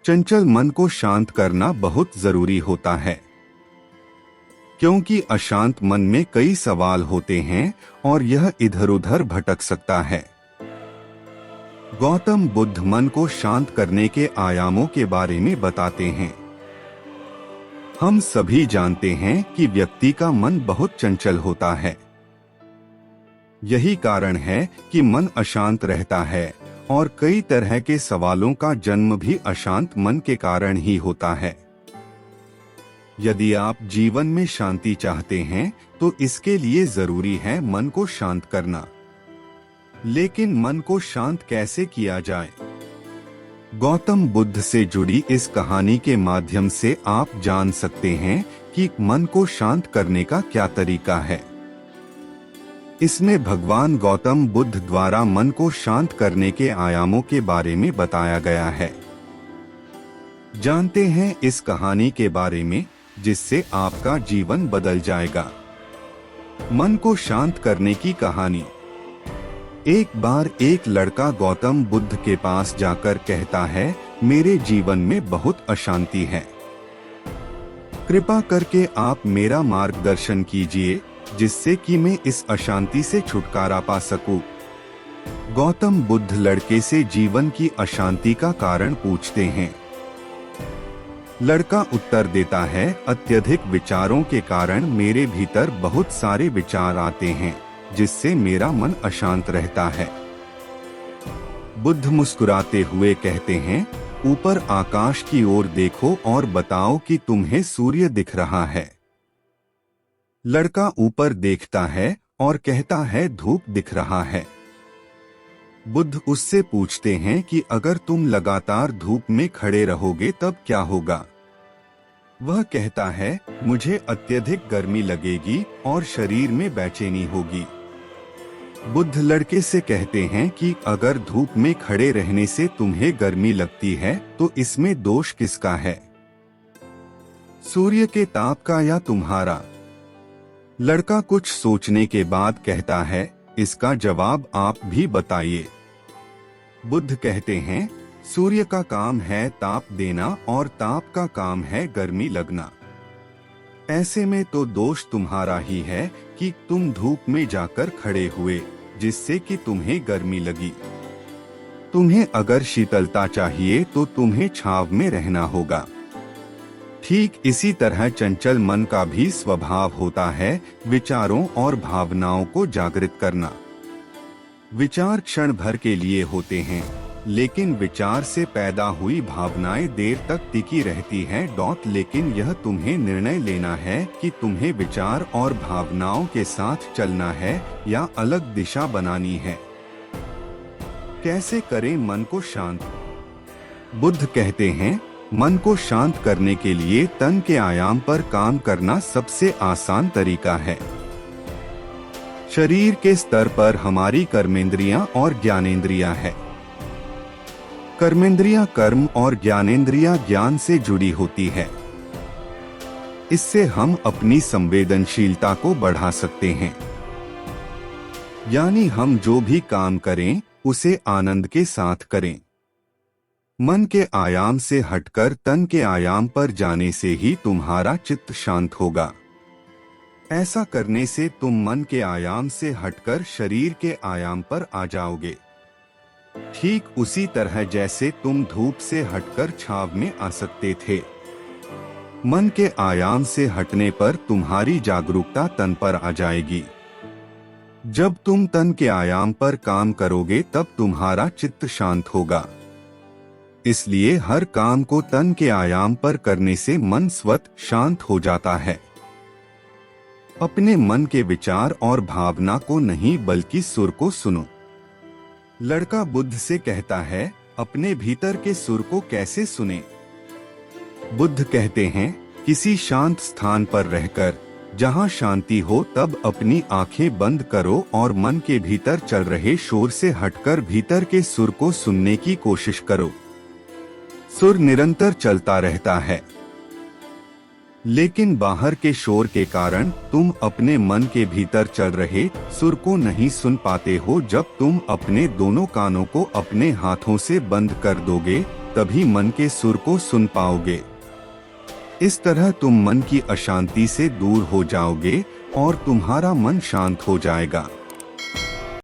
चंचल मन को शांत करना बहुत जरूरी होता है, क्योंकि अशांत मन में कई सवाल होते हैं और यह इधर उधर भटक सकता है। गौतम बुद्ध मन को शांत करने के आयामों के बारे में बताते हैं। हम सभी जानते हैं कि व्यक्ति का मन बहुत चंचल होता है। यही कारण है कि मन अशांत रहता है और कई तरह के सवालों का जन्म भी अशांत मन के कारण ही होता है। यदि आप जीवन में शांति चाहते हैं तो इसके लिए जरूरी है मन को शांत करना। लेकिन मन को शांत कैसे किया जाए? गौतम बुद्ध से जुड़ी इस कहानी के माध्यम से आप जान सकते हैं कि मन को शांत करने का क्या तरीका है। इसमें भगवान गौतम बुद्ध द्वारा मन को शांत करने के आयामों के बारे में बताया गया है। जानते हैं इस कहानी के बारे में, जिससे आपका जीवन बदल जाएगा। मन को शांत करने की कहानी। एक बार एक लड़का गौतम बुद्ध के पास जाकर कहता है, मेरे जीवन में बहुत अशांति है, कृपा करके आप मेरा मार्गदर्शन कीजिए जिससे कि मैं इस अशांति से छुटकारा पा सकूं। गौतम बुद्ध लड़के से जीवन की अशांति का कारण पूछते हैं। लड़का उत्तर देता है, अत्यधिक विचारों के कारण मेरे भीतर बहुत सारे विचार आते हैं जिससे मेरा मन अशांत रहता है। बुद्ध मुस्कुराते हुए कहते हैं, ऊपर आकाश की ओर देखो और बताओ कि तुम्हें सूर्य दिख रहा है। लड़का ऊपर देखता है और कहता है, धूप दिख रहा है। बुद्ध उससे पूछते हैं कि अगर तुम लगातार धूप में खड़े रहोगे तब क्या होगा? वह कहता है, मुझे अत्यधिक गर्मी लगेगी और शरीर में बेचैनी होगी। बुद्ध लड़के से कहते हैं कि अगर धूप में खड़े रहने से तुम्हें गर्मी लगती है तो इसमें दोष किसका है, सूर्य के ताप का या तुम्हारा? लड़का कुछ सोचने के बाद कहता है, इसका जवाब आप भी बताइए। बुद्ध कहते हैं, सूर्य का काम है ताप देना और ताप का काम है गर्मी लगना। ऐसे में तो दोष तुम्हारा ही है कि तुम धूप में जाकर खड़े हुए जिससे कि तुम्हें गर्मी लगी। तुम्हें अगर शीतलता चाहिए तो तुम्हें छांव में रहना होगा। ठीक इसी तरह चंचल मन का भी स्वभाव होता है विचारों और भावनाओं को जागृत करना। विचार क्षण भर के लिए होते हैं, लेकिन विचार से पैदा हुई भावनाएं देर तक टिकी रहती हैं। लेकिन यह तुम्हें निर्णय लेना है कि तुम्हें विचार और भावनाओं के साथ चलना है या अलग दिशा बनानी है। कैसे करें मन को शांत? बुद्ध कहते हैं, मन को शांत करने के लिए तन के आयाम पर काम करना सबसे आसान तरीका है। शरीर के स्तर पर हमारी कर्मेंद्रियां और ज्ञानेंद्रियां है। कर्मेंद्रियां कर्म और ज्ञानेंद्रियां ज्ञान से जुड़ी होती है। इससे हम अपनी संवेदनशीलता को बढ़ा सकते हैं, यानी हम जो भी काम करें उसे आनंद के साथ करें। मन के आयाम से हटकर तन के आयाम पर जाने से ही तुम्हारा चित्त शांत होगा। ऐसा करने से तुम मन के आयाम से हटकर शरीर के आयाम पर आ जाओगे। ठीक उसी तरह जैसे तुम धूप से हटकर छांव में आ सकते थे। मन के आयाम से हटने पर तुम्हारी जागरूकता तन पर आ जाएगी। जब तुम तन के आयाम पर काम करोगे तब तुम्हारा चित्त शांत होगा। इसलिए हर काम को तन के आयाम पर करने से मन स्वतः शांत हो जाता है। अपने मन के विचार और भावना को नहीं बल्कि सुर को सुनो। लड़का बुद्ध से कहता है, अपने भीतर के सुर को कैसे सुने? बुद्ध कहते हैं, किसी शांत स्थान पर रहकर जहां शांति हो तब अपनी आंखें बंद करो और मन के भीतर चल रहे शोर से हटकर भीतर के सुर को सुनने की कोशिश करो। सुर निरंतर चलता रहता है, लेकिन बाहर के शोर के कारण तुम अपने मन के भीतर चल रहे सुर को नहीं सुन पाते हो। जब तुम अपने दोनों कानों को अपने हाथों से बंद कर दोगे तभी मन के सुर को सुन पाओगे। इस तरह तुम मन की अशांति से दूर हो जाओगे और तुम्हारा मन शांत हो जाएगा।